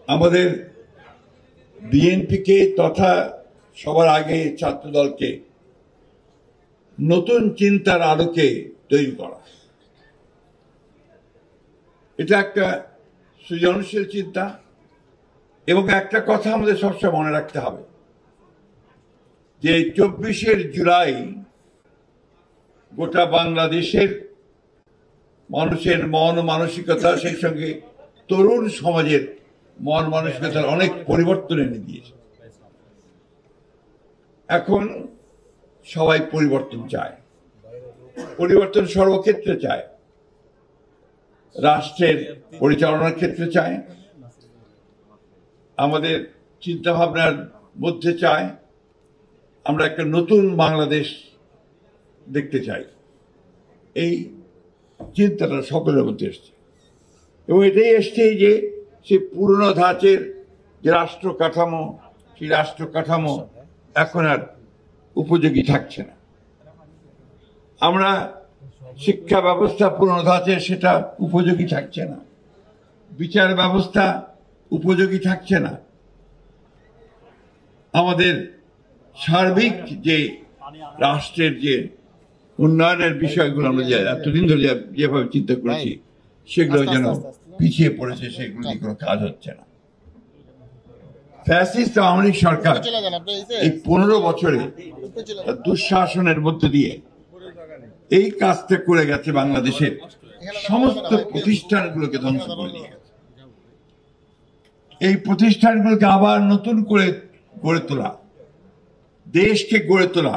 আমাদের বিএনপিকে তথা সবার আগে ছাত্রদলকে নতুন চিন্তার আলোকে তৈরি করা, এটা একটা সৃজনশীল চিন্তা। এবং একটা কথা আমাদের সবসময় মনে রাখতে হবে যে 24শে জুলাই গোটা বাংলাদেশের মানুষের মন মানসিকতা, সেই সঙ্গে তরুণ সমাজের মন মানসিকতার অনেক পরিবর্তন এনে দিয়েছে। এখন সবাই পরিবর্তন চায়, পরিবর্তন সর্বক্ষেত্রে চায়, রাষ্ট্রের পরিচালনার ক্ষেত্রে চায়, আমাদের চিন্তা ভাবনার মধ্যে চায়। আমরা একটা নতুন বাংলাদেশ দেখতে চাই, এই চিন্তাটা সকলের মধ্যে এসছে। এবং এটাই এসছে যে সে পুরনো ধাঁচের যে রাষ্ট্র কাঠামো, সেই রাষ্ট্র কাঠামো এখন আর উপযোগী থাকছে না। আমরা শিক্ষা ব্যবস্থা পুরনো ধাঁচের, সেটা উপযোগী থাকছে না। বিচার ব্যবস্থা উপযোগী থাকছে না। আমাদের সার্বিক যে রাষ্ট্রের যে উন্নয়নের বিষয়গুলো আমরা এতদিন ধরে যেভাবে চিন্তা করেছি, সেগুলো যেন পিছিয়ে পড়েছে, সেগুলো নিয়ে কোনো কাজ হচ্ছে না। ফ্যাসিস্ট আওয়ামী লীগ সরকার এই 15 বছরে দুঃশাসনের মধ্যে দিয়ে এই কাজটা করে গেছে, বাংলাদেশের সমস্ত প্রতিষ্ঠানগুলোকে ধ্বংস করে দিয়ে গেছে। এই প্রতিষ্ঠানগুলোকে আবার নতুন করে গড়ে তোলা, দেশকে গড়ে তোলা,